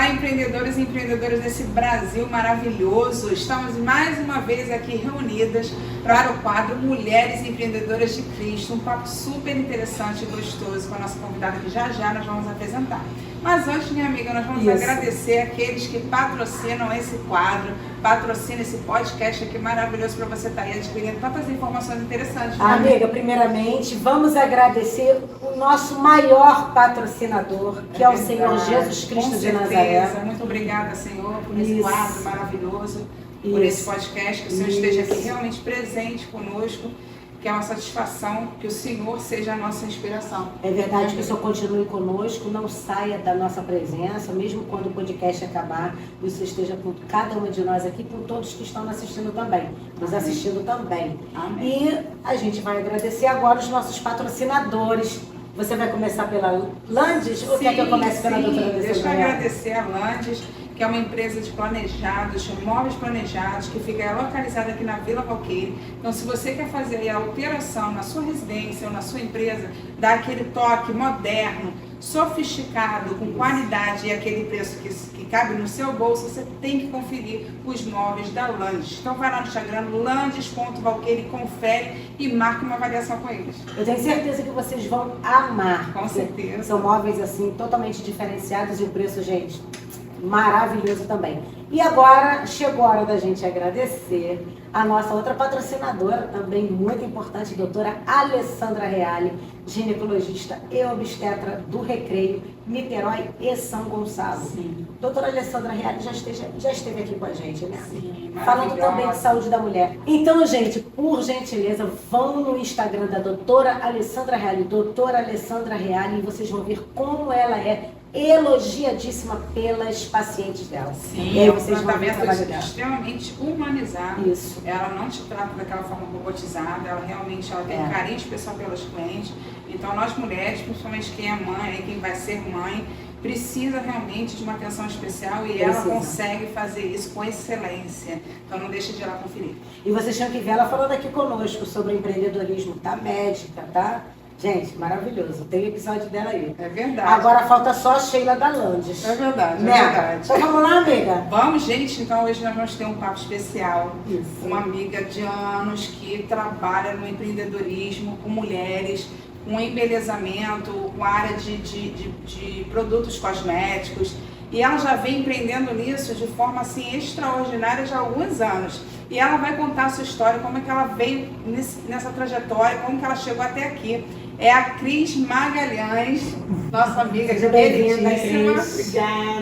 Olá, empreendedores e empreendedoras desse Brasil maravilhoso. Estamos mais uma vez aqui reunidas para o quadro Mulheres Empreendedoras de Cristo. Um papo super interessante e gostoso com a nossa convidada que já nós vamos apresentar. Mas antes, minha amiga, nós vamos agradecer aqueles que patrocinam esse quadro, patrocinam esse podcast aqui maravilhoso para você estar aí adquirindo tantas informações interessantes. Amiga, primeiramente, vamos agradecer o nosso maior patrocinador, que é o Senhor Jesus Cristo de Nazaré. Muito obrigada, Senhor, por esse quadro maravilhoso, por esse podcast, que o Senhor esteja aqui realmente presente conosco, que é uma satisfação que o Senhor seja a nossa inspiração. É verdade que o Senhor continue conosco, não saia da nossa presença, mesmo quando o podcast acabar, o Senhor esteja com cada uma de nós aqui, com todos que estão assistindo também, nos assistindo também. Amém. E a gente vai agradecer agora os nossos patrocinadores. Você vai começar pela Landes ou quer que eu comece pela doutora Alessandra? Deixa eu agradecer a Landes, que é uma empresa de planejados, móveis planejados, que fica localizada aqui na Vila Valqueire. Então, se você quer fazer aí a alteração na sua residência ou na sua empresa, dar aquele toque moderno, sofisticado, com qualidade e aquele preço que cabe no seu bolso, você tem que conferir os móveis da Landes. Então, vai lá no Instagram, landes.valqueire, confere e marque uma avaliação com eles. Eu tenho certeza que vocês vão amar. Com certeza. São móveis, assim, totalmente diferenciados e o preço, gente, maravilhoso também. E agora chegou a hora da gente agradecer a nossa outra patrocinadora, também muito importante, doutora Alessandra Reale, ginecologista e obstetra do Recreio, Niterói e São Gonçalo. Sim. Doutora Alessandra Reale já esteve aqui com a gente, né? Sim, falando também de saúde da mulher. Então, gente, por gentileza, vão no Instagram da doutora Alessandra Reale, doutora Alessandra Reale, e vocês vão ver como ela é elogiadíssima pelas pacientes dela. Sim, e aí é um vocês vão ver o tratamento trabalho dela. extremamente humanizado. Isso. Ela não te trata daquela forma robotizada, ela realmente tem um carinho especial pelas clientes. Então, nós mulheres, principalmente quem é mãe, quem vai ser mãe, precisa realmente de uma atenção especial e ela consegue fazer isso com excelência. Então, não deixe de ir lá conferir. E vocês tinham que ver ela falando aqui conosco sobre empreendedorismo da médica, tá? Gente, maravilhoso. Tem episódio dela aí. É verdade. Agora falta só a Sheila da Landes. É verdade, né? é verdade. Então vamos lá, amiga? Vamos, gente. Então hoje nós vamos ter um papo especial. Isso. Uma amiga de anos que trabalha no empreendedorismo com mulheres, com embelezamento, com a área de produtos cosméticos. E ela já vem empreendendo nisso de forma assim extraordinária já há alguns anos. E ela vai contar a sua história, como é que ela veio nessa trajetória, como que ela chegou até aqui. É a Cris Magalhães, nossa amiga queridíssima.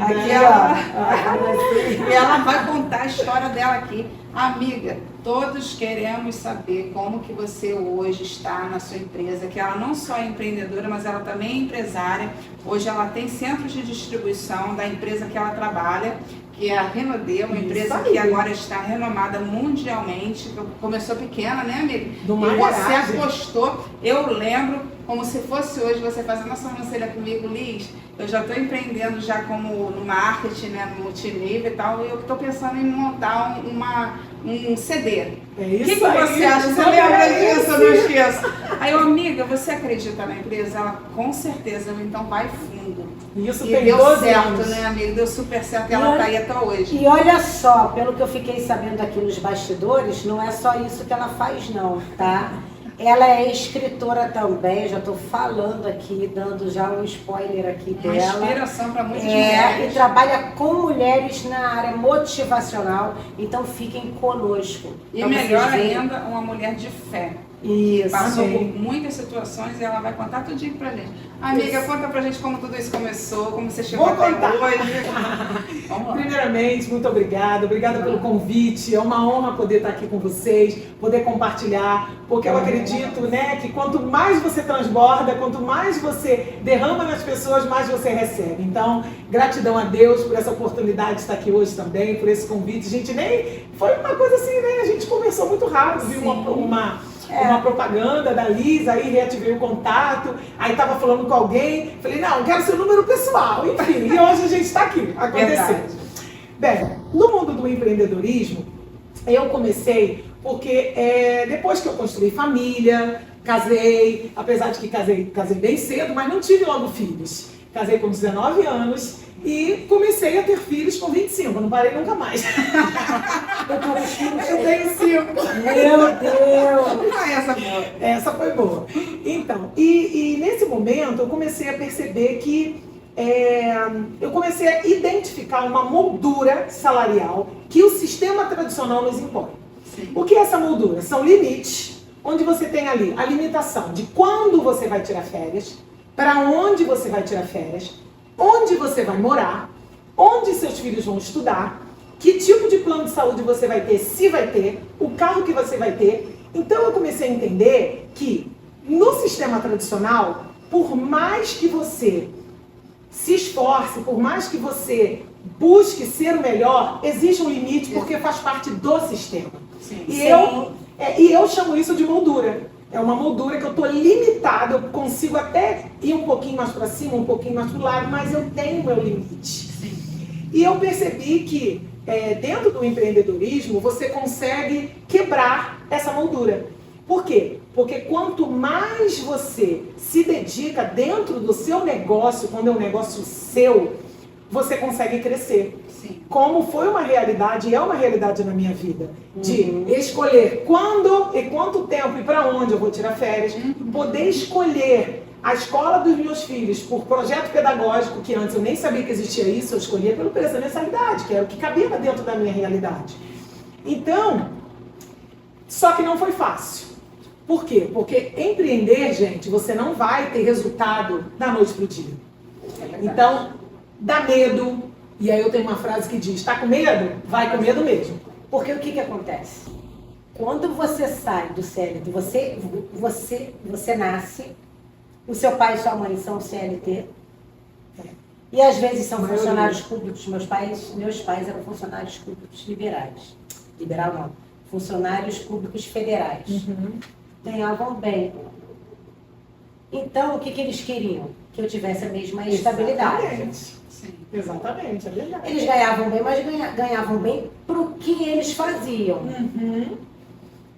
Obrigada. Aqui e ela vai contar a história dela aqui. Amiga, todos queremos saber como que você hoje está na sua empresa, que ela não só é empreendedora, mas ela também é empresária. Hoje ela tem centros de distribuição da empresa que ela trabalha, que é a Renaudet, uma empresa que agora está renomada mundialmente. Começou pequena, né, amiga? E você apostou, eu lembro, como se fosse hoje, você fazendo a sobrancelha comigo, Liz, eu já estou empreendendo já como no marketing, né, no multinível e tal, e eu estou pensando em montar um CD. É isso. O que você acha? Você lembra disso? Eu não esqueço. Aí eu, amiga, você acredita na empresa? Ela, com certeza, eu, então vai fundo. Isso e tem deu 12 certo, anos. né, amiga? Deu super certo e ela tá aí até hoje. E olha só, pelo que eu fiquei sabendo aqui nos bastidores, não é só isso que ela faz não, tá? Ela é escritora também, já estou falando aqui, dando já um spoiler aqui Uma dela. inspiração para muitas mulheres. E trabalha com mulheres na área motivacional, então fiquem conosco. E então, melhor ainda, uma mulher de fé. Isso. Passou por muitas situações e ela vai contar tudinho pra gente. Amiga, conta pra gente como tudo isso começou, como você chegou até hoje. Vamos lá. Primeiramente, muito obrigada. Obrigada pelo convite. É uma honra poder estar aqui com vocês, poder compartilhar, porque eu acredito, né, que quanto mais você transborda, quanto mais você derrama nas pessoas, mais você recebe. Então, gratidão a Deus por essa oportunidade de estar aqui hoje também, por esse convite. Gente, nem foi uma coisa assim, né? A gente conversou muito rápido, viu uma propaganda da Liz, aí reativei o contato, aí tava falando com alguém, falei, não, quero seu número pessoal, enfim, e hoje a gente está aqui, aconteceu. Bem, no mundo do empreendedorismo, eu comecei porque depois que eu construí família, casei, apesar de que casei bem cedo, mas não tive logo filhos. Casei com 19 anos E comecei a ter filhos com 25, não parei nunca mais. Eu tenho 5. Meu Deus! Ah, essa boa. Essa foi boa. Então, e nesse momento eu comecei a perceber que eu comecei a identificar uma moldura salarial que o sistema tradicional nos impõe. Sim. O que é essa moldura? São limites, onde você tem ali a limitação de quando você vai tirar férias, para onde você vai tirar férias, onde você vai morar, onde seus filhos vão estudar, que tipo de plano de saúde você vai ter, se vai ter, o carro que você vai ter. Então eu comecei a entender que no sistema tradicional, por mais que você se esforce, por mais que você busque ser o melhor, existe um limite porque faz parte do sistema. Sim. E eu chamo isso de moldura. É uma moldura que eu estou limitada, eu consigo até ir um pouquinho mais para cima, um pouquinho mais para o lado, mas eu tenho meu limite. Sim. E eu percebi que dentro do empreendedorismo você consegue quebrar essa moldura. Por quê? Porque quanto mais você se dedica dentro do seu negócio, quando é um negócio seu, você consegue crescer. Sim. Como foi uma realidade, e é uma realidade na minha vida, de escolher quando e quanto tempo e para onde eu vou tirar férias, poder escolher a escola dos meus filhos por projeto pedagógico, que antes eu nem sabia que existia isso, eu escolhia pelo preço da mensalidade, que era o que cabia dentro da minha realidade. Então, só que não foi fácil. Por quê? Porque empreender, gente, você não vai ter resultado da noite pro dia. Então, dá medo. E aí eu tenho uma frase que diz, tá com medo? Vai com medo mesmo. Porque o que acontece? Quando você sai do CLT, você nasce, o seu pai e sua mãe são CLT, e às vezes são funcionários públicos. Meus pais eram funcionários públicos liberais. Liberal não. Funcionários públicos federais. Ganhavam bem. Então, o que eles queriam? Que eu tivesse a mesma estabilidade. Exatamente. Exatamente, é verdade. Eles ganhavam bem, mas ganhavam bem pro que eles faziam.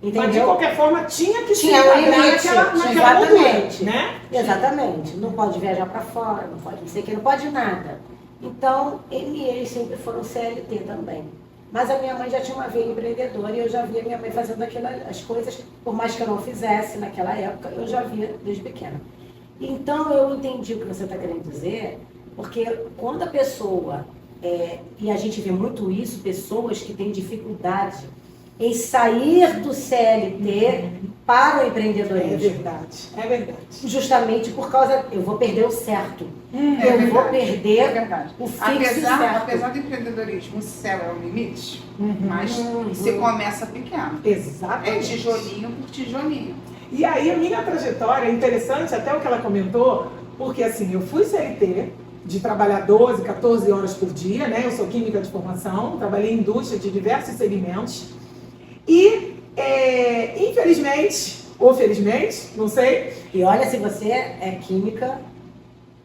Entendeu? Mas de qualquer forma tinha que Tinha um limite, naquela moldura, exatamente. né? Exatamente. Não pode viajar para fora, não pode não sei o que, não pode nada. Então, eles sempre foram CLT também. Mas a minha mãe já tinha uma veia empreendedora e eu já via minha mãe fazendo as coisas, por mais que eu não fizesse naquela época, eu já via desde pequena. Então, eu entendi o que você está querendo dizer, porque quando a pessoa, e a gente vê muito isso, pessoas que têm dificuldade em sair do CLT para o empreendedorismo. É verdade, é verdade. Justamente por causa, eu vou perder o certo. Eu vou perder o fixo certo. Apesar do empreendedorismo, o céu é o limite, mas você começa pequeno. Exatamente. É tijolinho por tijolinho. E aí a minha trajetória é interessante, até o que ela comentou, porque assim, eu fui CLT, de trabalhar 12, 14 horas por dia, né? Eu sou química de formação, trabalhei em indústria de diversos segmentos. E, infelizmente, ou felizmente, não sei. E olha, se você é química,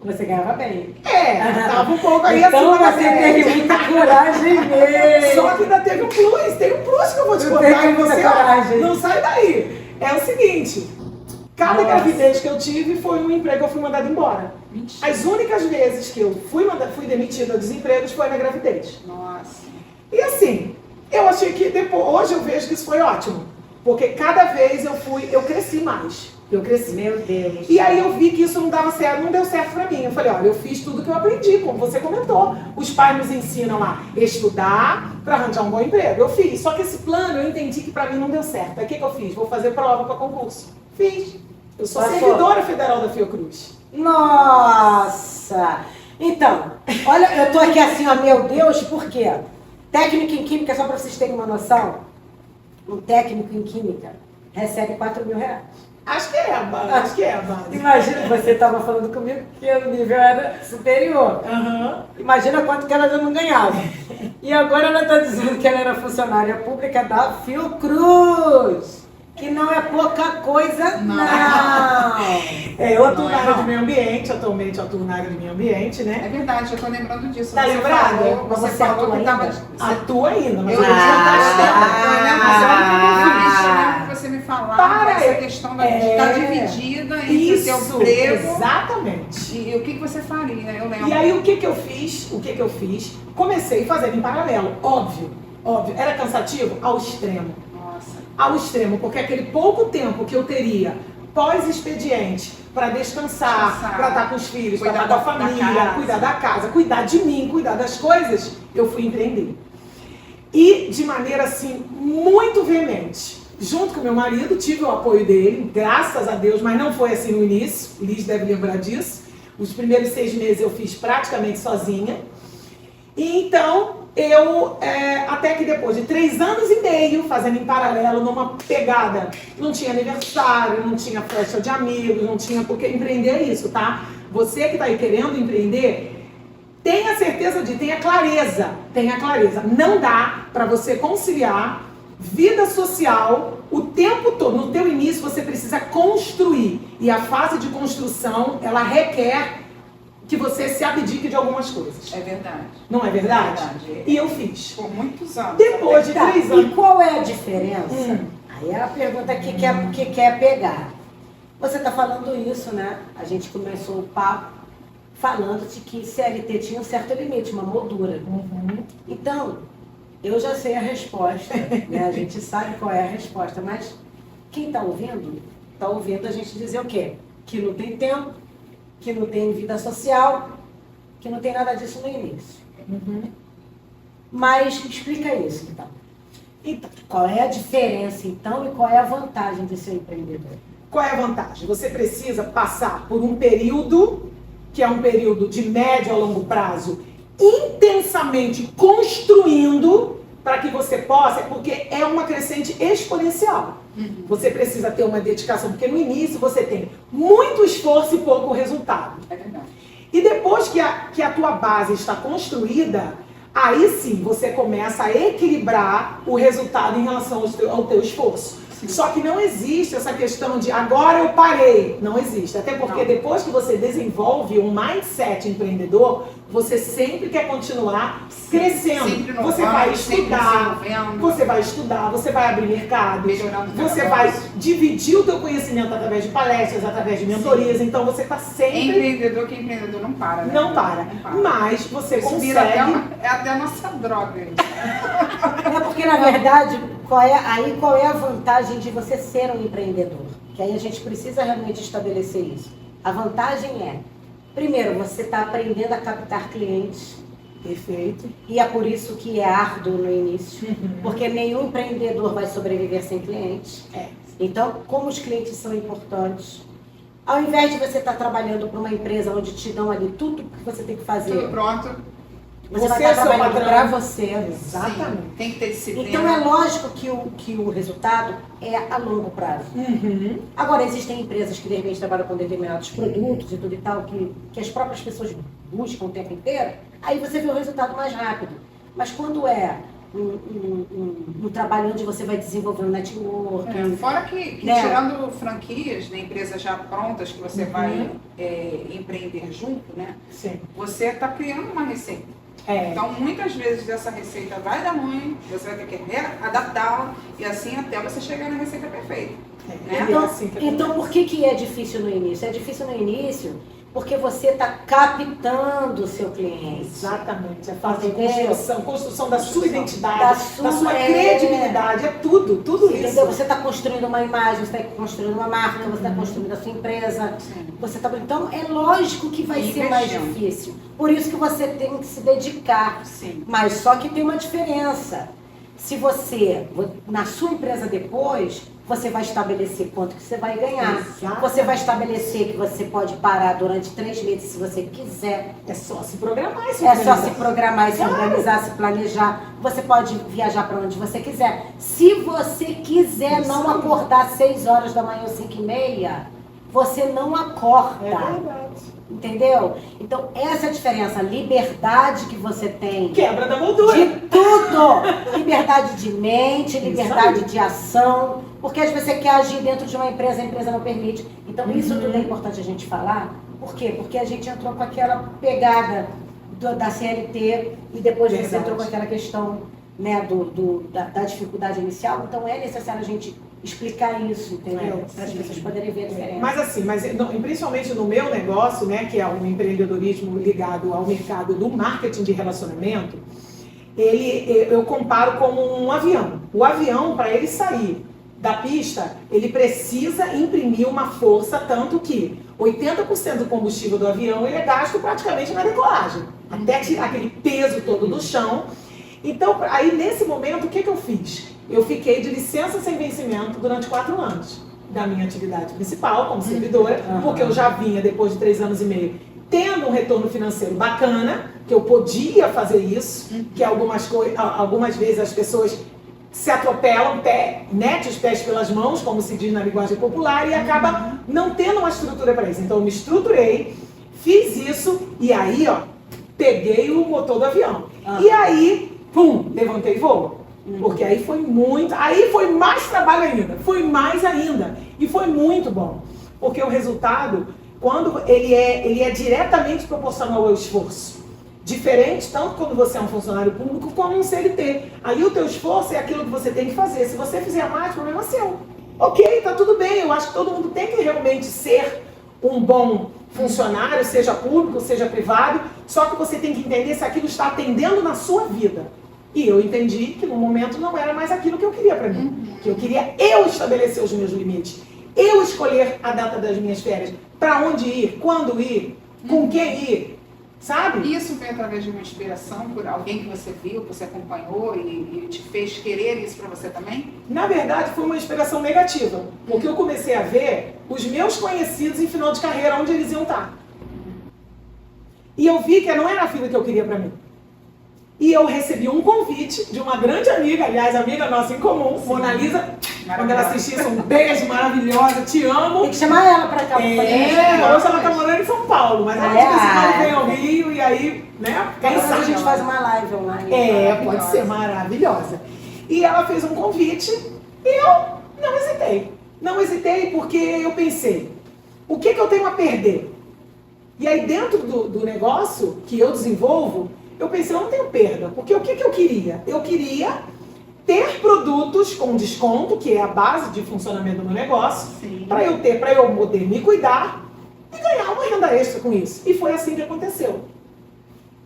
você ganhava bem. Tava um pouco aí então acima da você média. teve muita coragem mesmo. Só que ainda teve um plus, tem um plus que eu vou te Eu contar tenho e muita você coragem. não sai daí. É o seguinte, cada gravidez que eu tive foi um emprego que eu fui mandada embora. Mentira. As únicas vezes que eu fui demitida dos empregos foi na gravidez. Nossa. E assim, eu achei que depois, hoje eu vejo que isso foi ótimo. Porque cada vez eu cresci mais. Eu cresci. Meu Deus. E aí eu vi que isso não dava certo, não deu certo pra mim. Eu falei, olha, eu fiz tudo que eu aprendi, como você comentou. Os pais nos ensinam a estudar para arranjar um bom emprego. Eu fiz. Só que esse plano eu entendi que pra mim não deu certo. Aí o que eu fiz? Vou fazer prova para concurso. Fiz. Eu sou servidora federal da Fiocruz. Nossa! Então, olha, eu tô aqui assim, ó, meu Deus, por quê? Técnico em Química, só para vocês terem uma noção, um técnico em Química recebe R$4.000. Acho que é a base. Imagina, você estava falando comigo que o nível era superior. Imagina quanto que ela já não ganhava. E agora ela está dizendo que ela era funcionária pública da Fiocruz. Que não é pouca coisa, não. Eu atuo na área de meio ambiente, atualmente eu atuo na área de meio ambiente, né? É verdade, eu tô lembrando disso. Tá lembrada? Você falou que tava... Atua ainda, mas Eu eu lembro que você me falar Para essa questão de estar dividida entre o seu emprego. Exatamente. E o que você faria? Eu lembro. E aí o que eu fiz? Comecei fazendo em paralelo, óbvio. Era cansativo ao extremo. Nossa. Ao extremo, porque aquele pouco tempo que eu teria pós-expediente para descansar, para estar com os filhos, para estar com a família, cuidar da casa, cuidar de mim, cuidar das coisas, eu fui empreender. E de maneira assim, muito veemente. Junto com meu marido, tive o apoio dele, graças a Deus, mas não foi assim no início, Liz deve lembrar disso. Os primeiros 6 meses eu fiz praticamente sozinha. E então, até que depois de 3 anos e meio, fazendo em paralelo, numa pegada, não tinha aniversário, não tinha festa de amigos, não tinha, porque empreender é isso, tá? Você que está aí querendo empreender, tenha certeza tenha clareza. Não dá para você conciliar vida social o tempo todo. No teu início você precisa construir. E a fase de construção, ela requer que você se abdique de algumas coisas. É verdade. Não é verdade? É verdade. E eu fiz. Por muitos anos. Depois de 3 anos. E qual é a diferença? Aí é a pergunta que quer pegar. Você está falando isso, né? A gente começou o papo falando de que CLT tinha um certo limite, uma moldura. Então, eu já sei a resposta, né? A gente sabe qual é a resposta, mas quem está ouvindo a gente dizer o quê? Que não tem tempo, que não tem vida social, que não tem nada disso no início. Mas explica isso, então. Então, qual é a diferença, então, e qual é a vantagem de ser empreendedor? Qual é a vantagem? Você precisa passar por um período, que é um período de médio a longo prazo, intensamente construindo para que você possa, porque é uma crescente exponencial. Você precisa ter uma dedicação, porque no início você tem muito esforço e pouco resultado. É verdade. E depois que a tua base está construída, aí sim você começa a equilibrar o resultado em relação ao teu esforço. Sim. Só que não existe essa questão de agora eu parei. Não existe. Até porque depois que você desenvolve um mindset empreendedor, você sempre quer continuar crescendo. Sempre inovando, Você vai sempre estudar, desenvolvendo. você vai abrir mercado, Melhorando você cada vai vez. dividir o teu conhecimento através de palestras, através de mentorias. Então você está sempre... Empreendedor não para, né? Não para. Mas você Isso consegue... vira até a nossa droga. É porque, na verdade, qual é a vantagem de você ser um empreendedor? Que aí a gente precisa realmente estabelecer isso. A vantagem é, primeiro, você está aprendendo a captar clientes. Perfeito. E é por isso que é árduo no início. Porque nenhum empreendedor vai sobreviver sem clientes. Então, como os clientes são importantes, ao invés de você estar trabalhando para uma empresa onde te dão ali tudo que você tem que fazer, Tudo pronto. você vai Você é estar seu trabalhando patrão. para você. Exatamente. Sim, tem que ter disciplina. Então é lógico que o resultado é a longo prazo. Agora, existem empresas que de repente trabalham com determinados produtos e tudo e tal, que as próprias pessoas buscam o tempo inteiro, aí você vê o resultado mais rápido. Mas quando é um trabalho onde você vai desenvolvendo network... Fora que né? tirando franquias, né, empresas já prontas que você vai empreender junto, né? Sim. Você está criando uma receita. É. Então, muitas vezes essa receita vai dar ruim, você vai ter que adaptá-la e assim até você chegar na receita perfeita. Né? É assim que Então, por que é difícil no início? É difícil no início porque você está captando o seu cliente. Exatamente. A fase de Entendeu? construção da sua identidade, Da da sua é. credibilidade, é tudo Entendeu? isso. Você está construindo uma imagem, você está construindo uma marca, você está construindo a sua empresa. Sim. Então, é lógico que vai ser mais Investindo. difícil. Por isso que você tem que se dedicar. Sim. Mas só que tem uma diferença. Se você, na sua empresa depois, você vai estabelecer quanto que você vai ganhar. Exatamente. Você vai estabelecer que você pode parar durante 3 meses se você quiser. É só se programar e se É só organizar. se programar e se Claro. organizar, se planejar. Você pode viajar para onde você quiser. Se você quiser Isso não aí. acordar às 6 horas da manhã ou 5h30, você não acorda. É verdade. Entendeu? Então, essa é a diferença. A liberdade que você tem Quebra da moldura. de tudo. Liberdade de mente, liberdade aí. de ação. Porque às vezes você quer agir dentro de uma empresa, a empresa não permite. Então, isso tudo é importante a gente falar. Por quê? Porque a gente entrou com aquela pegada da CLT e depois você Verdade. entrou com aquela questão, né, da dificuldade inicial. Então, é necessário a gente explicar isso, entendeu? Para as sim. pessoas poderem ver a diferença. Mas assim, principalmente no meu negócio, né, que é um empreendedorismo ligado ao mercado do marketing de relacionamento, eu comparo como um avião. O avião, para ele sair da pista, ele precisa imprimir uma força, tanto que 80% do combustível do avião ele é gasto praticamente na decolagem, até tirar aquele peso todo do chão. Então, aí nesse momento, o que eu fiz? Eu fiquei de licença sem vencimento durante 4 anos da minha atividade principal como servidora, porque eu já vinha, depois de 3 anos e meio, tendo um retorno financeiro bacana, que eu podia fazer isso, que algumas vezes as pessoas se atropelam, mete os pés pelas mãos, como se diz na linguagem popular, e acaba não tendo uma estrutura para isso. Então eu me estruturei, fiz isso, e aí, ó, peguei o motor do avião. E aí, pum, levantei e voo. Porque aí foi mais trabalho ainda, foi mais ainda. E foi muito bom. Porque o resultado, quando ele é diretamente proporcional ao esforço. Diferente, tanto quando você é um funcionário público, como um CLT. Ali o teu esforço é aquilo que você tem que fazer. Se você fizer mais, o problema é seu. Ok, tá tudo bem. Eu acho que todo mundo tem que realmente ser um bom funcionário, seja público, seja privado. Só que você tem que entender se aquilo está atendendo na sua vida. E eu entendi que no momento não era mais aquilo que eu queria para mim. Que eu queria estabelecer os meus limites. Eu escolher a data das minhas férias. Para onde ir, quando ir, com quem ir. Sabe? Isso foi através de uma inspiração por alguém que você viu, que você acompanhou e te fez querer isso para você também? Na verdade, foi uma inspiração negativa. Porque eu comecei a ver os meus conhecidos em final de carreira, onde eles iam estar. E eu vi que não era a vida que eu queria para mim. E eu recebi um convite de uma grande amiga, aliás, amiga nossa em comum, Mona Lisa. Quando ela assistisse, um beijo, maravilhosa, te amo. Tem que chamar ela pra cá. Hoje ela tá morando em São Paulo, mas ela disse vem ao Rio e aí, né? Quem Então, sabe a gente faz uma live online. pode ser maravilhosa. E ela fez um convite e eu não hesitei. Não hesitei porque eu pensei, o que eu tenho a perder? E aí dentro do negócio que eu desenvolvo, eu pensei, eu não tenho perda. Porque o que eu queria? Eu queria ter produtos com desconto, que é a base de funcionamento do meu negócio, para eu poder me cuidar e ganhar uma renda extra com isso. E foi assim que aconteceu.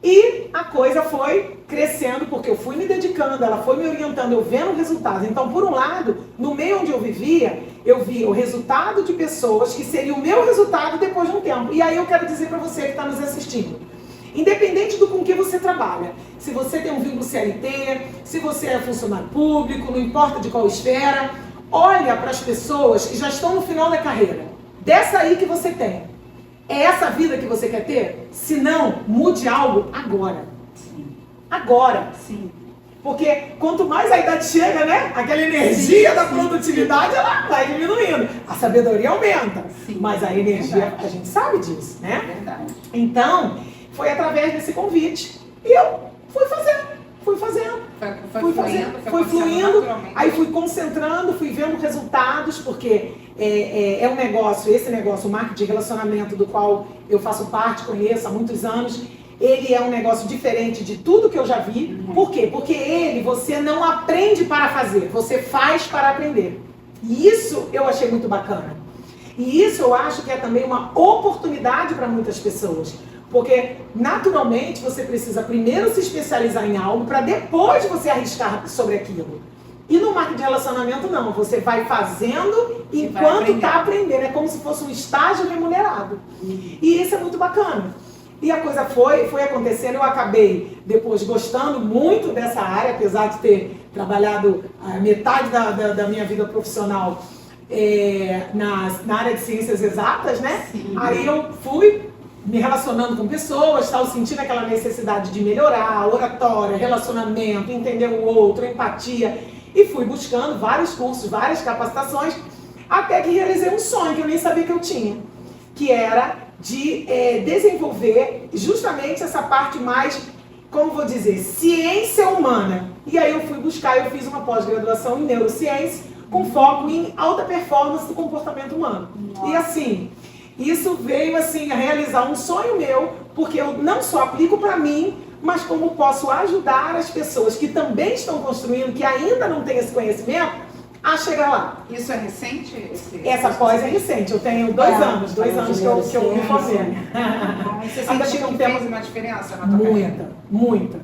E a coisa foi crescendo, porque eu fui me dedicando, ela foi me orientando, eu vendo o resultado. Então, por um lado, no meio onde eu vivia, eu via o resultado de pessoas que seria o meu resultado depois de um tempo. E aí eu quero dizer para você que está nos assistindo, independente do com que você trabalha, se você tem um vínculo CLT, se você é funcionário público, não importa de qual esfera, olha para as pessoas que já estão no final da carreira. Dessa aí que você tem. É essa vida que você quer ter? Se não, mude algo agora. Sim. Agora. Sim. Porque quanto mais a idade chega, né? Aquela energia da produtividade, ela vai diminuindo. A sabedoria aumenta. Sim. Mas a energia, a gente sabe disso, né? Verdade. Então, foi através desse convite. E eu fui fazendo. Foi fluindo, aí fui concentrando, fui vendo resultados, porque é um negócio, esse negócio, o marketing de relacionamento, do qual eu faço parte, conheço há muitos anos, ele é um negócio diferente de tudo que eu já vi. Por quê? Porque você não aprende para fazer, você faz para aprender. E isso eu achei muito bacana. E isso eu acho que é também uma oportunidade para muitas pessoas. Porque, naturalmente, você precisa primeiro se especializar em algo para depois você arriscar sobre aquilo. E no marketing de relacionamento, não. Você vai fazendo enquanto está aprendendo. É como se fosse um estágio remunerado. E isso é muito bacana. E a coisa foi acontecendo. Eu acabei, depois, gostando muito dessa área, apesar de ter trabalhado a metade da minha vida profissional na área de ciências exatas, né? Sim. Aí eu fui me relacionando com pessoas, sentindo aquela necessidade de melhorar, oratória, relacionamento, entender o outro, empatia. E fui buscando vários cursos, várias capacitações, até que realizei um sonho que eu nem sabia que eu tinha, que era de desenvolver justamente essa parte mais, como vou dizer, ciência humana. E aí eu fui buscar, eu fiz uma pós-graduação em neurociência, com foco em alta performance do comportamento humano. Nossa. E assim, isso veio assim a realizar um sonho meu, porque eu não só aplico para mim, mas como posso ajudar as pessoas que também estão construindo, que ainda não têm esse conhecimento, a chegar lá. Isso é recente? Essa pós é recente, eu tenho 2 anos, 2 anos que eu me formei. Você Ainda sentiu tem um que tempo- fez uma diferença na tua carreira? Muita.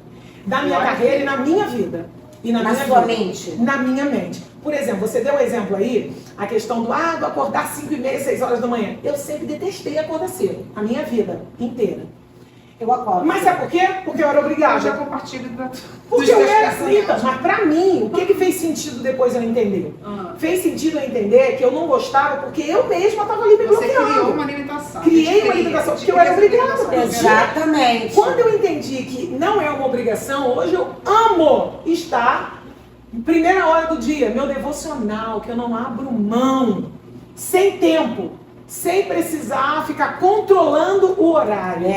Na minha carreira e na minha vida. E na Na minha sua vida. mente? Na minha mente. Por exemplo, você deu um exemplo aí, a questão do acordar 5h30, 6 horas da manhã. Eu sempre detestei acordar cedo, a minha vida inteira. Eu acordo. Mas sabe por quê? Porque eu era Eu já obrigada. compartilho Porque eu era frita. Mas pra mim, o que fez sentido depois eu entender? Fez sentido eu entender que eu não gostava porque eu mesma estava ali me Você criou bloqueando. uma limitação. Criei uma limitação porque eu era obrigada. Exatamente. Quando eu entendi que não é uma obrigação, hoje eu amo estar em primeira hora do dia, meu devocional, que eu não abro mão, sem tempo, sem precisar ficar controlando o horário.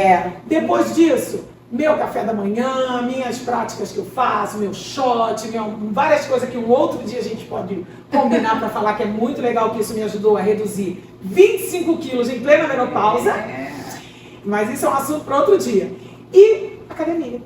Depois disso, meu café da manhã, minhas práticas que eu faço, meu shot, várias coisas que um outro dia a gente pode combinar para falar que é muito legal, que isso me ajudou a reduzir 25 quilos em plena menopausa. Mas isso é um assunto para outro dia. E academia.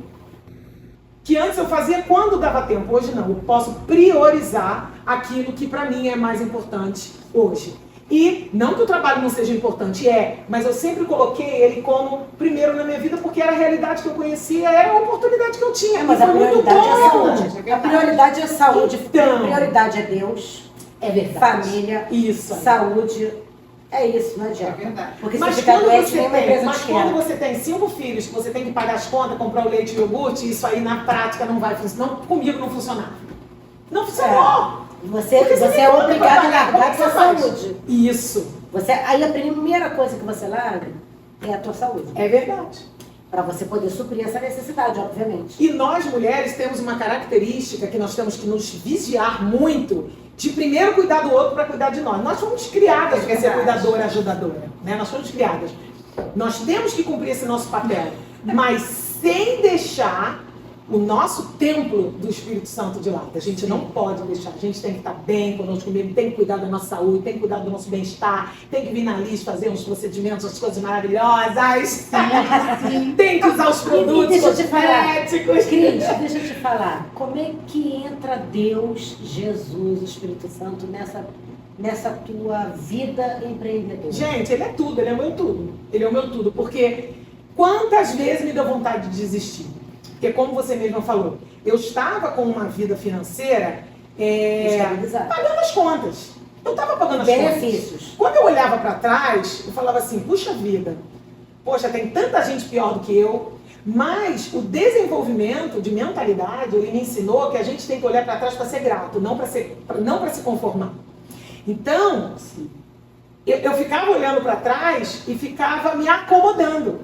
Que antes eu fazia quando dava tempo, hoje não. Eu posso priorizar aquilo que para mim é mais importante hoje. E não que o trabalho não seja importante, mas eu sempre coloquei ele como primeiro na minha vida, porque era a realidade que eu conhecia, era a oportunidade que eu tinha. Mas e a foi muito prioridade é a bom. saúde. A prioridade é a saúde. Então. A prioridade é Deus, É verdade. família, Isso aí. saúde. É isso, não adianta. É verdade. Porque se Mas você ficar quando doente, você nenhuma tem, empresa mas te quando quer. você tem 5 filhos, que você tem que pagar as contas, comprar o leite e o iogurte, isso aí na prática não vai funcionar. Não, comigo não funcionava. Não funcionou. Você Porque é tem obrigado a trabalhar, como largar a que sua você faz? saúde. Isso. Aí a primeira coisa que você larga é a tua saúde. É verdade. Para você poder suprir essa necessidade, obviamente. E nós, mulheres, temos uma característica que nós temos que nos vigiar muito, de primeiro cuidar do outro para cuidar de nós. Nós fomos criadas para ser cuidadora, ajudadora, né? Nós fomos criadas. Nós temos que cumprir esse nosso papel, mas sem deixar o nosso templo do Espírito Santo de lado. A gente não pode deixar. A gente tem que estar bem conosco mesmo, tem que cuidar da nossa saúde, tem que cuidar do nosso bem-estar, tem que vir na lista fazer uns procedimentos, as coisas maravilhosas. Tem que usar os produtos deixa eu te falar, cosméticos. Cris, deixa eu te falar. Como é que entra Deus, Jesus, o Espírito Santo nessa tua vida empreendedora? Gente, ele é tudo, ele é o meu tudo. Ele é o meu tudo, porque quantas vezes me deu vontade de desistir? Porque como você mesma falou, eu estava com uma vida financeira Estabilizada. pagando as contas. Eu estava pagando as contas. Benefícios. Quando eu olhava para trás, eu falava assim, puxa vida, poxa, tem tanta gente pior do que eu, mas o desenvolvimento de mentalidade, ele me ensinou que a gente tem que olhar para trás para ser grato, não para se conformar. Então, eu ficava olhando para trás e ficava me acomodando.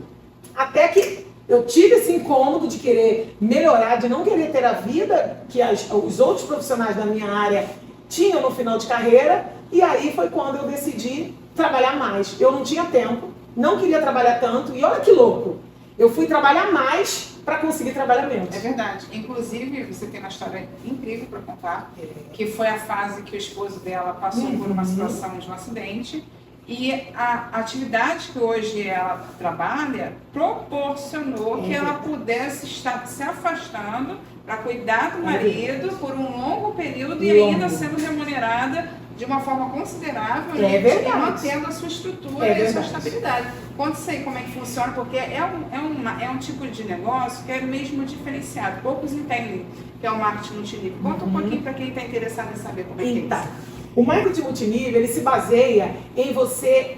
Até que eu tive esse incômodo de querer melhorar, de não querer ter a vida que os outros profissionais da minha área tinham no final de carreira. E aí foi quando eu decidi trabalhar mais. Eu não tinha tempo, não queria trabalhar tanto. E olha que louco, eu fui trabalhar mais para conseguir trabalhar menos. É verdade. Inclusive, você tem uma história incrível para contar, que foi a fase que o esposo dela passou por uma situação de um acidente. E a atividade que hoje ela trabalha proporcionou que ela pudesse estar se afastando para cuidar do marido por um longo período e ainda sendo remunerada de uma forma considerável e mantendo a sua estrutura e a sua estabilidade. Conta isso aí como é que funciona, porque é um tipo de negócio que é mesmo diferenciado. Poucos entendem que é o marketing multinível. Conta um pouquinho para quem está interessado em saber como é que é isso. O marketing multinível, ele se baseia em você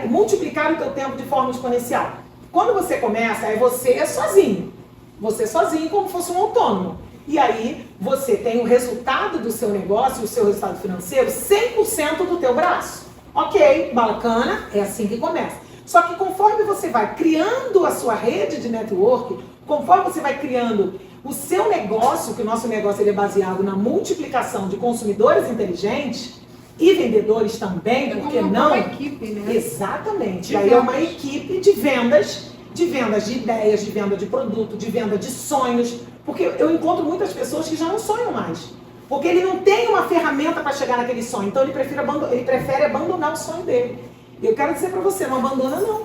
multiplicar o teu tempo de forma exponencial. Quando você começa, é você sozinho. Você sozinho como se fosse um autônomo. E aí, você tem o resultado do seu negócio, o seu resultado financeiro, 100% do teu braço. Ok, bacana, é assim que começa. Só que conforme você vai criando a sua rede de network, conforme você vai criando o seu negócio, que o nosso negócio ele é baseado na multiplicação de consumidores inteligentes e vendedores também, porque não? Uma equipe, né? Exatamente. Aí é uma equipe de vendas de ideias, de venda de produto, de venda de sonhos, porque eu encontro muitas pessoas que já não sonham mais, porque ele não tem uma ferramenta para chegar naquele sonho, então ele prefere abandonar o sonho dele. E eu quero dizer para você, não abandona não.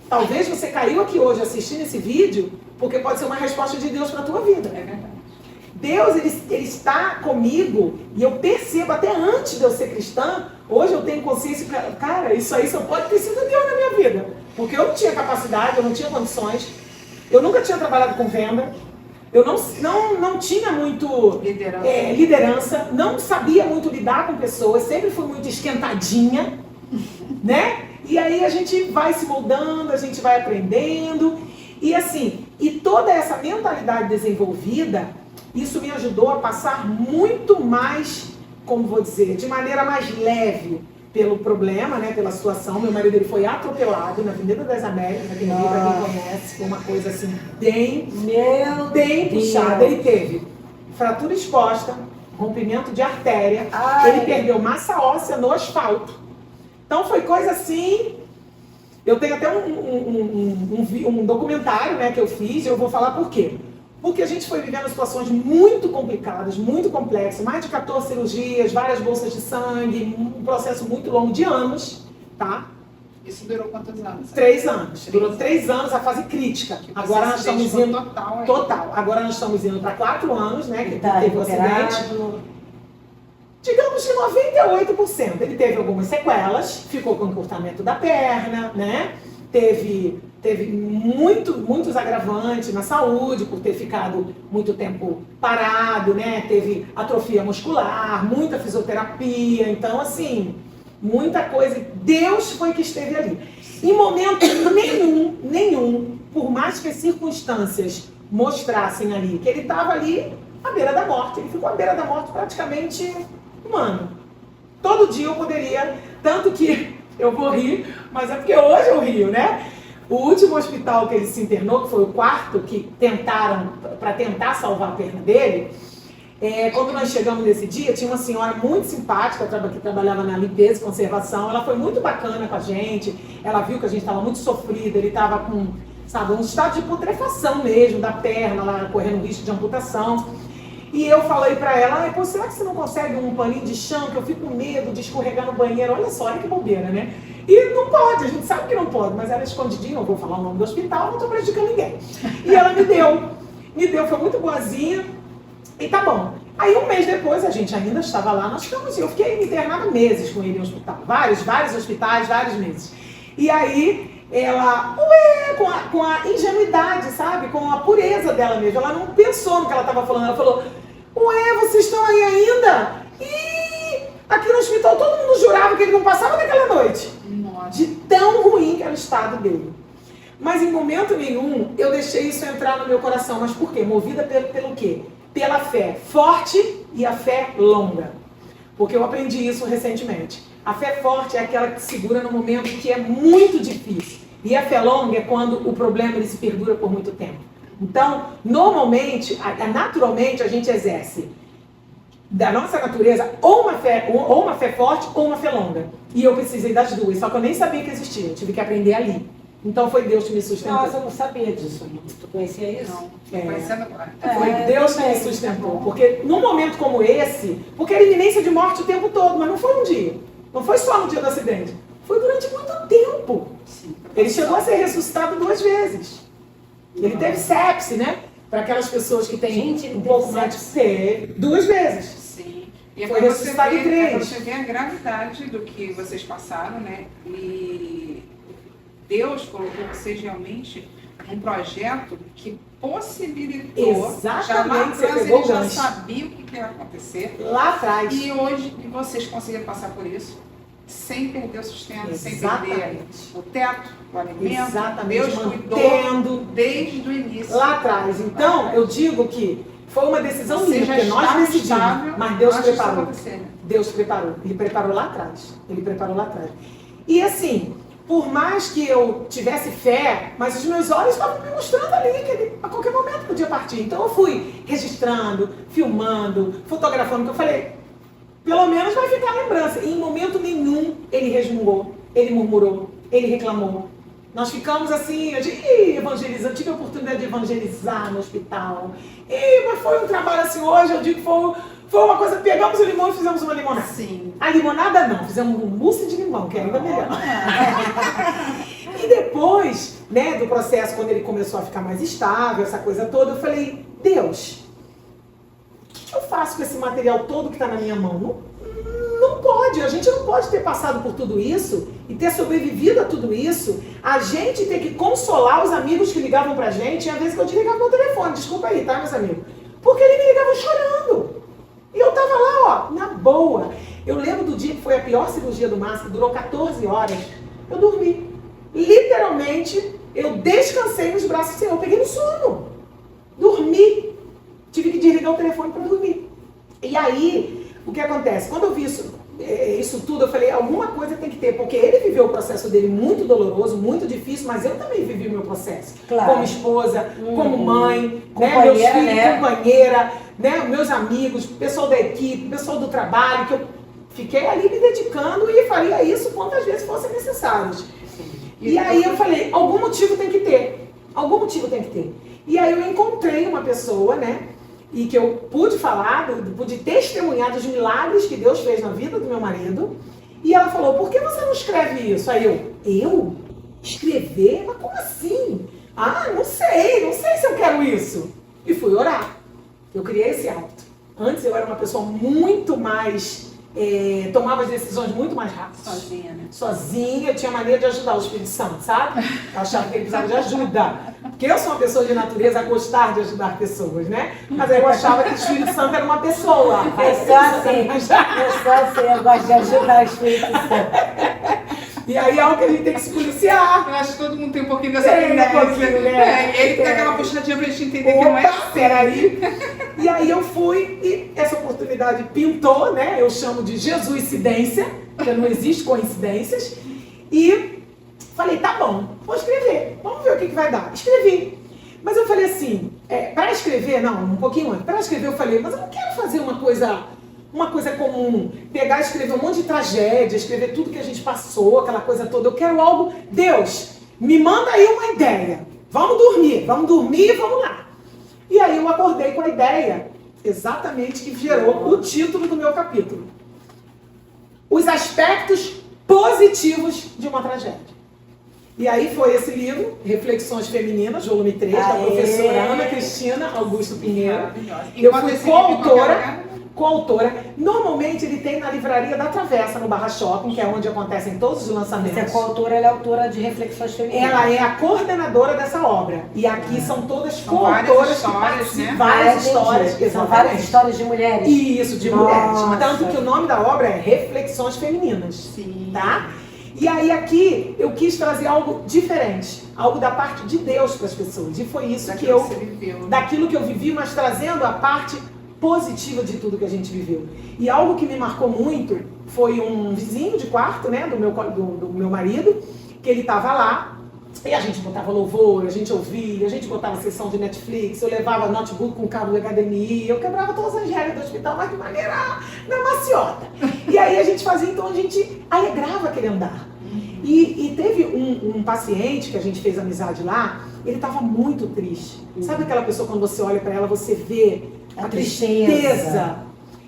Talvez você caiu aqui hoje assistindo esse vídeo, porque pode ser uma resposta de Deus para a tua vida. É verdade. Deus, ele está comigo e eu percebo, até antes de eu ser cristã, hoje eu tenho consciência, cara, isso aí só pode ter sido Deus na minha vida. Porque eu não tinha capacidade, eu não tinha condições, eu nunca tinha trabalhado com venda, eu não tinha muito liderança, não sabia muito lidar com pessoas, sempre fui muito esquentadinha, né? E aí a gente vai se moldando, a gente vai aprendendo, e assim, e toda essa mentalidade desenvolvida, isso me ajudou a passar muito mais, como vou dizer, de maneira mais leve pelo problema, né, pela situação. Meu marido ele foi atropelado na Avenida das Américas, aquele livro, pra quem conhece, foi uma coisa assim bem puxada. Ele teve fratura exposta, rompimento de artéria, ele perdeu massa óssea no asfalto. Então foi coisa assim. Eu tenho até um documentário, né, que eu fiz, e eu vou falar por quê. Porque a gente foi vivendo situações muito complicadas, muito complexas, mais de 14 cirurgias, várias bolsas de sangue, um processo muito longo de anos, tá? Isso durou quantos anos? 3 anos. Durou 3 anos a fase crítica. Agora nós estamos indo... Total. Agora nós estamos indo para 4 anos, né, que teve o acidente. Digamos que 98%. Ele teve algumas sequelas, ficou com encurtamento da perna, né? Teve muitos agravantes na saúde, por ter ficado muito tempo parado, né? Teve atrofia muscular, muita fisioterapia. Então, assim, muita coisa. Deus foi que esteve ali. Em momento nenhum, por mais que as circunstâncias mostrassem ali, que ele estava ali à beira da morte. Ele ficou à beira da morte praticamente um ano. Todo dia eu poderia, tanto que eu vou rir, mas é porque hoje eu rio, né? O último hospital que ele se internou, que foi o quarto, que tentaram, para tentar salvar a perna dele, quando nós chegamos nesse dia, tinha uma senhora muito simpática, que trabalhava na limpeza e conservação, ela foi muito bacana com a gente, ela viu que a gente estava muito sofrido, ele estava com, sabe, um estado de putrefação mesmo, da perna, lá correndo risco de amputação. E eu falei pra ela, pô, será que você não consegue um paninho de chão, que eu fico com medo de escorregar no banheiro? Olha só, olha que bobeira, né? E não pode, a gente sabe que não pode, mas ela escondidinha, não vou falar o nome do hospital, não tô prejudicando ninguém. E ela me deu, foi muito boazinha, e tá bom. Aí um mês depois, a gente ainda estava lá, eu fiquei internada meses com ele no hospital, vários hospitais, vários meses. E aí, ela, com a ingenuidade, sabe? Com a pureza dela mesmo. Ela não pensou no que ela estava falando. Ela falou, vocês estão aí ainda? E aqui no hospital todo mundo jurava que ele não passava daquela noite. Nossa. De tão ruim que era o estado dele. Mas em momento nenhum eu deixei isso entrar no meu coração. Mas por quê? Movida pelo quê? Pela fé forte e a fé longa. Porque eu aprendi isso recentemente. A fé forte é aquela que segura no momento que é muito difícil. E a fé longa é quando o problema ele se perdura por muito tempo. Então, normalmente, naturalmente, a gente exerce da nossa natureza ou uma fé forte ou uma fé longa. E eu precisei das duas, só que eu nem sabia que existia. Eu tive que aprender ali. Então foi Deus que me sustentou. Nossa, eu não sabia disso. Tu conhecia isso? Não, tô conhecendo agora. Foi Deus que me sustentou. Porque num momento como esse, porque era iminência de morte o tempo todo, mas não foi um dia. Não foi só no dia do acidente. Foi durante muito tempo. Sim. Ele chegou a ser ressuscitado 2 vezes. Ele teve sepse, né? Para aquelas pessoas que têm um pouco mais de ser. 2 vezes. Sim. E é Foi para ressuscitado em 3. você ver a gravidade do que vocês passaram, né? E Deus colocou vocês realmente um projeto que possibilitou. Exatamente, já lá você atrás pegou ele o já gancho. sabia o que ia acontecer. Lá atrás. E hoje vocês conseguiram passar por isso sem perder o sustento, sem perder Exatamente. o teto, o alimento. Exatamente. Deus cuidou Mantendo desde o início. lá atrás. Então, eu digo que foi uma decisão Você minha, já porque nós estava decidimos, estável mas Deus antes disso preparou. acontecer. Deus preparou. Ele preparou lá atrás. Ele preparou lá atrás. E assim, por mais que eu tivesse fé, mas os meus olhos estavam me mostrando ali que ele a qualquer momento podia partir. Então eu fui registrando, filmando, fotografando, porque eu falei, pelo menos vai ficar a lembrança. E em momento nenhum ele resmungou, ele murmurou, ele reclamou. Nós ficamos assim, evangelizando, tive a oportunidade de evangelizar no hospital. Mas foi um trabalho assim, hoje eu digo que foi uma coisa, pegamos o limão e fizemos uma limonada. Sim. A limonada não, fizemos um mousse de limão, que é ainda melhor. E depois, né, do processo, quando ele começou a ficar mais estável, essa coisa toda, eu falei, Deus, com esse material todo que está na minha mão? Não pode, a gente não pode ter passado por tudo isso e ter sobrevivido a tudo isso, a gente ter que consolar os amigos que ligavam pra gente, e às vezes que eu desligava meu telefone, desculpa aí, tá, meus amigos? Porque eles me ligavam chorando. E eu tava lá, ó, na boa. Eu lembro do dia que foi a pior cirurgia do Márcio, que durou 14 horas. Eu dormi. Literalmente, eu descansei nos braços do Senhor, eu peguei no sono. Dormi. Tive que desligar o telefone para dormir. E aí, o que acontece? Quando eu vi isso tudo, eu falei, alguma coisa tem que ter, porque ele viveu o processo dele muito doloroso, muito difícil, mas eu também vivi o meu processo. Claro. Como esposa, como mãe, Companheira, meus filhos, né? companheira, né? Meus amigos, pessoal da equipe, pessoal do trabalho, que eu fiquei ali me dedicando e faria isso quantas vezes fossem necessários. E aí eu falei, algum motivo tem que ter. Algum motivo tem que ter. E aí eu encontrei uma pessoa, né? E que eu pude falar, pude testemunhar dos milagres que Deus fez na vida do meu marido. E ela falou, por que você não escreve isso? Aí eu? Escrever? Mas como assim? Ah, não sei se eu quero isso. E fui orar. Eu criei esse hábito. Antes eu era uma pessoa muito mais... tomava as decisões muito mais rápido. Sozinha, né? Sozinha, eu tinha mania de ajudar o Espírito Santo, sabe? Eu achava que ele precisava de ajuda. Porque eu sou uma pessoa de natureza a gostar de ajudar pessoas, né? Mas aí eu achava que o Espírito Santo era uma pessoa. Eu sou assim, eu gosto de ajudar o Espírito Santo. E aí é algo que a gente tem que se policiar. Eu acho que todo mundo tem um pouquinho dessa Tem, tendência. um pouquinho, né? E ele tem aquela puxadinha pra gente entender que não é Opa, assim. peraí. E aí eu fui e essa oportunidade pintou, né? Eu chamo de Jesuicidência, porque não existe coincidências. E falei, tá bom, vou escrever. Vamos ver o que vai dar. Escrevi. Mas eu falei assim, para escrever, não, um pouquinho antes. Para escrever eu falei, mas eu não quero fazer uma coisa comum, pegar e escrever um monte de tragédia, escrever tudo que a gente passou, aquela coisa toda. Eu quero algo, Deus, me manda aí uma ideia. Vamos dormir e vamos lá. E aí eu acordei com a ideia, exatamente que gerou o título do meu capítulo. Os aspectos positivos de uma tragédia. E aí foi esse livro, Reflexões Femininas, volume 3, da professora Ana Cristina Augusto Pinheiro. Eu fui coautora. Normalmente ele tem na livraria da Travessa, no Barra Shopping, que é onde acontecem todos os lançamentos. Você é coautora, ela é autora de Reflexões Femininas. Ela é a coordenadora dessa obra. E aqui são todas coautoras várias que histórias, participam. né? Várias histórias, São exatamente. várias histórias de mulheres. Isso, de Nossa. mulheres. Tanto que o nome da obra é Reflexões Femininas. Sim. Tá? E aí aqui eu quis trazer algo diferente, algo da parte de Deus para as pessoas. E foi isso que eu, você viveu. daquilo que eu vivi, mas trazendo a parte positiva de tudo que a gente viveu. E algo que me marcou muito foi um vizinho de quarto, né, do meu marido, que ele estava lá. E a gente botava louvor, a gente ouvia, a gente botava sessão de Netflix, eu levava notebook com cabo de HDMI, eu quebrava todas as regras do hospital, mas de maneira na maciota. E aí a gente fazia, então a gente alegrava aquele andar. E teve um paciente que a gente fez amizade lá, ele estava muito triste. Sabe aquela pessoa quando você olha para ela, você vê a tristeza.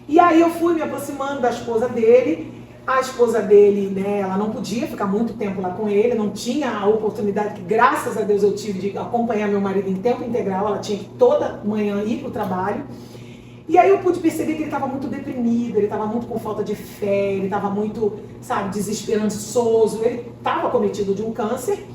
E aí eu fui me aproximando da esposa dele. A esposa dele, né, ela não podia ficar muito tempo lá com ele, não tinha a oportunidade que, graças a Deus, eu tive de acompanhar meu marido em tempo integral. Ela tinha que toda manhã ir para o trabalho. E aí eu pude perceber que ele estava muito deprimido, ele estava muito com falta de fé, ele estava muito, sabe, desesperançoso. Ele estava cometido de um câncer.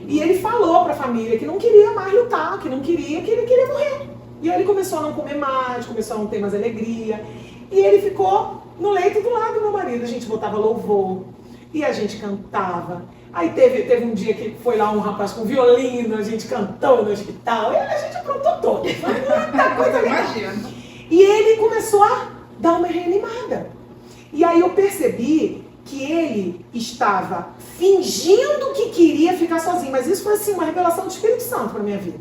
E ele falou para a família que não queria mais lutar, que ele queria morrer. E aí ele começou a não comer mais, começou a não ter mais alegria. E ele ficou no leito do lado do meu marido. A gente botava louvor e a gente cantava. Aí teve um dia que foi lá um rapaz com violino, a gente cantou no hospital. E a gente aprontou todo. Foi muita coisa legal. Imagina. E ele começou a dar uma reanimada. E aí eu percebi que ele estava fingindo que queria ficar sozinho. Mas isso foi assim, uma revelação do Espírito Santo para minha vida.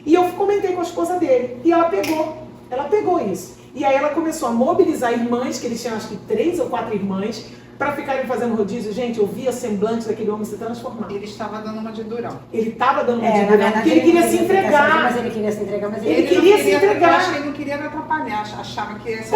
E eu comentei com a esposa dele. E ela pegou isso. E aí ela começou a mobilizar irmãs, que ele tinha acho que 3 ou 4 irmãs, para ficarem fazendo rodízio. Gente, eu vi a semblante daquele homem se transformar. Ele estava dando uma de durão. Ele estava dando uma Na de durão, verdade, porque ele queria se entregar. Mas ele queria se entregar, mas Ele queria se entregar. Eu acho que ele não queria me atrapalhar, achava que ia ser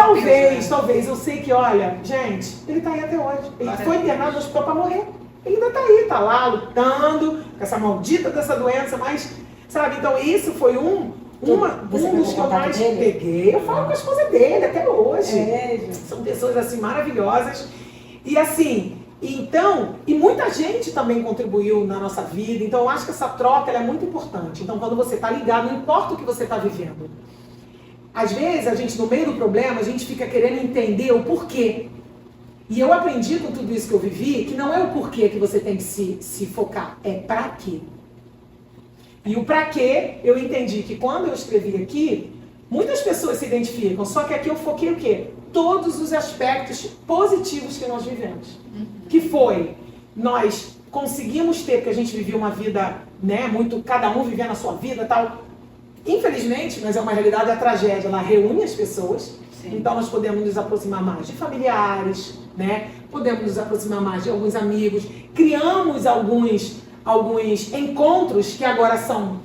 Talvez. Eu sei que, olha, gente, ele tá aí até hoje. Ele foi internado no hospital para morrer. Ele ainda tá aí, tá lá lutando com essa maldita dessa doença, mas, sabe, então isso foi um Você Um pegou dos que eu contato mais dele? peguei, eu falo com a esposa dele até hoje. gente. São pessoas assim maravilhosas. E assim, então, e muita gente também contribuiu na nossa vida. Então eu acho que essa troca ela é muito importante. Então quando você está ligado, não importa o que você está vivendo. Às vezes a gente no meio do problema, a gente fica querendo entender o porquê. E eu aprendi com tudo isso que eu vivi, que não é o porquê que você tem que se focar, é pra quê. E o pra quê, eu entendi que quando eu escrevi aqui, muitas pessoas se identificam, só que aqui eu foquei o quê? Todos os aspectos positivos que nós vivemos. Que foi, nós conseguimos ter, porque a gente vivia uma vida, né, muito, cada um vivendo a sua vida e tal. Infelizmente, mas é uma realidade, a tragédia, ela reúne as pessoas. Sim. Então nós podemos nos aproximar mais de familiares, né? Podemos nos aproximar mais de alguns amigos. Criamos alguns encontros que agora são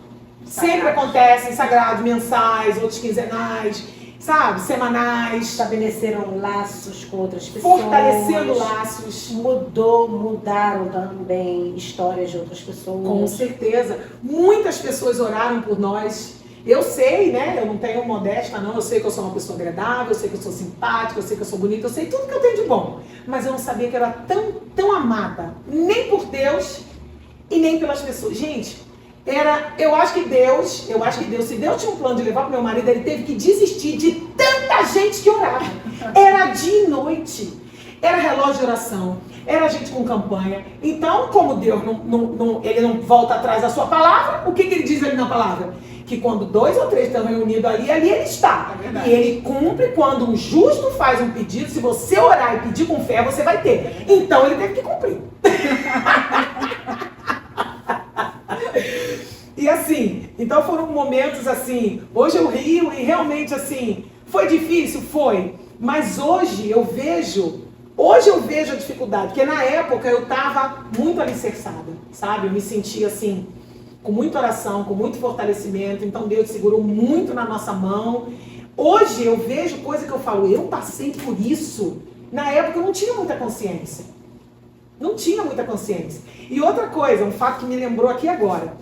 sempre acontecem, sagrados, mensais, outros quinzenais, sabe? Semanais. Estabeleceram laços com outras pessoas. Fortalecendo laços. Mudaram também histórias de outras pessoas. Com certeza. Muitas pessoas oraram por nós. Eu sei, né? Eu não tenho modéstia, não. Eu sei que eu sou uma pessoa agradável, eu sei que eu sou simpática, eu sei que eu sou bonita, eu sei tudo que eu tenho de bom. Mas eu não sabia que eu era tão amada. Nem por Deus e nem pelas pessoas. Gente, eu acho que Deus, se Deus tinha um plano de levar para meu marido, ele teve que desistir de tanta gente que orava. Era dia e noite. Era relógio de oração. Era gente com campanha. Então, como Deus ele não volta atrás da sua palavra, o que ele diz ali na palavra? Que quando 2 ou 3 estão reunidos ali ele está. E ele cumpre quando um justo faz um pedido. Se você orar e pedir com fé, você vai ter. Então ele teve que cumprir. E assim, então foram momentos assim, hoje eu rio e realmente assim, foi difícil? Foi. Mas hoje eu vejo a dificuldade, porque na época eu estava muito alicerçada, sabe? Eu me sentia assim, com muita oração, com muito fortalecimento, então Deus segurou muito na nossa mão. Hoje eu vejo coisa que eu falo, eu passei por isso. Na época eu não tinha muita consciência. Não tinha muita consciência. E outra coisa, um fato que me lembrou aqui agora.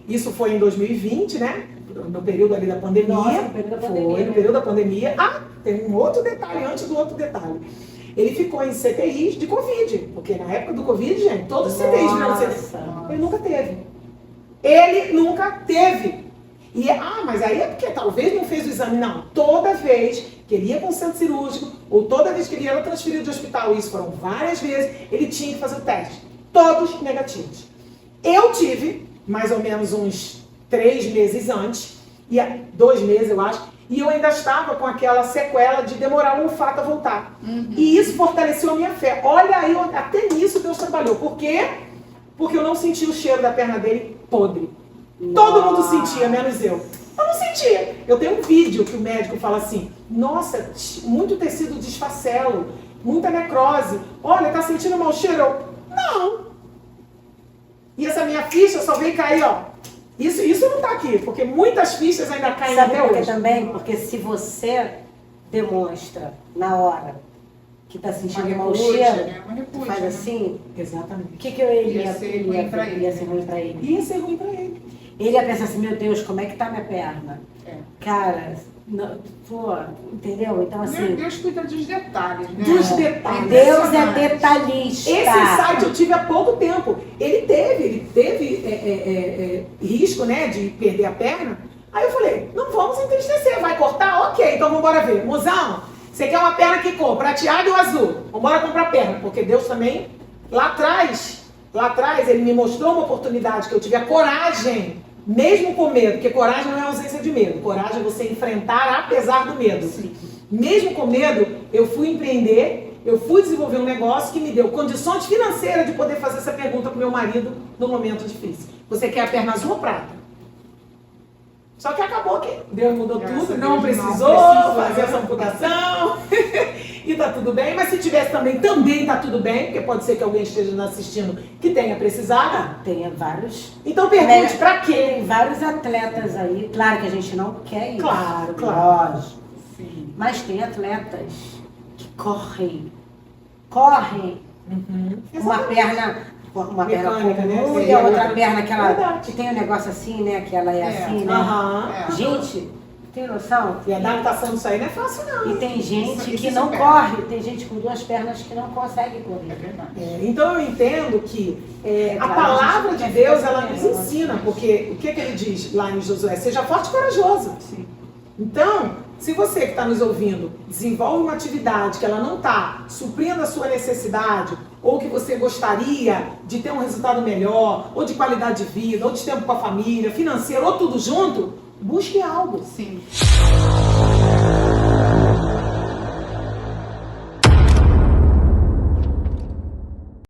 Isso foi em 2020, né? No período ali da pandemia. Nossa, no período da pandemia. Foi no período da pandemia. Ah, tem um outro detalhe antes do outro detalhe. Ele ficou em CTIs de Covid. Porque na época do Covid, gente, todos os CTIs viraram CTIs. Ele nunca teve. Ele nunca teve. E, mas aí é porque talvez não fez o exame. Não. Toda vez que ele ia para um centro cirúrgico, ou toda vez que ele era transferido de hospital, isso foram várias vezes, ele tinha que fazer o teste. Todos negativos. Eu tive, mais ou menos uns 3 meses antes, 2 meses eu acho, e eu ainda estava com aquela sequela de demorar o olfato a voltar. E isso fortaleceu a minha fé. Olha aí, até nisso Deus trabalhou. Por quê? Porque eu não senti o cheiro da perna dele podre. Todo mundo sentia, menos eu. Eu não sentia. Eu tenho um vídeo que o médico fala assim, nossa, muito tecido desfacelo, muita necrose. Olha, tá sentindo mau cheiro? Eu, não. E essa minha ficha só veio cair, ó. Isso não tá aqui, porque muitas fichas ainda caem. Sabe até por que hoje. também? Porque se você demonstra na hora que tá sentindo mau cheiro, né? faz assim, Exatamente. o que eu Ia ser ruim pra ele. Ia ser ruim pra ele. Ia ser ruim pra ele. Ele ia pensar assim, meu Deus, como é que tá minha perna? É. Cara, não, pô, entendeu? Então assim, Deus cuida dos detalhes, né? Dos detalhes. Deus é detalhista. Esse insight eu tive há pouco tempo. Ele teve risco, né, de perder a perna. Aí eu falei, não vamos entristecer, vai cortar? Ok, então vamos embora ver. Mozão, você quer uma perna que cor? Prateado ou azul? Vamos embora comprar perna, porque Deus também, lá atrás, ele me mostrou uma oportunidade que eu tive a coragem, mesmo com medo, porque coragem não é ausência de medo. Coragem é você enfrentar apesar do medo. Sim. Mesmo com medo, eu fui empreender, eu fui desenvolver um negócio que me deu condições financeiras de poder fazer essa pergunta pro meu marido no momento difícil. Você quer a perna azul ou prata? Só que acabou que Deus mudou tudo, não precisou fazer essa amputação e tá tudo bem. Mas se tivesse também tá tudo bem, porque pode ser que alguém esteja nos assistindo que tenha precisado. Tem vários. Então pergunte pra quê? Tem vários atletas aí. Claro que a gente não quer isso. Claro. Lógico. Sim. Mas tem atletas que correm. Uhum. Uma perna uma perna Mecânica, né? comum e Seria a outra outra. perna que ela Verdade. que tem um negócio assim, né? Que ela é assim, né? Aham. É. Gente, tem noção? E a adaptação disso aí não é fácil, não. E tem gente Isso que é não super. corre, tem gente com duas pernas que não consegue É correr. verdade. Então eu entendo que a claro, palavra a gente de quer Deus, ficar ela sabendo, nos né? ensina, porque o que ele diz lá em Josué? Seja forte e corajoso. Sim. Então, se você que está nos ouvindo desenvolve uma atividade que ela não está suprindo a sua necessidade, ou que você gostaria de ter um resultado melhor, ou de qualidade de vida, ou de tempo com a família, financeiro, ou tudo junto, busque algo. Sim.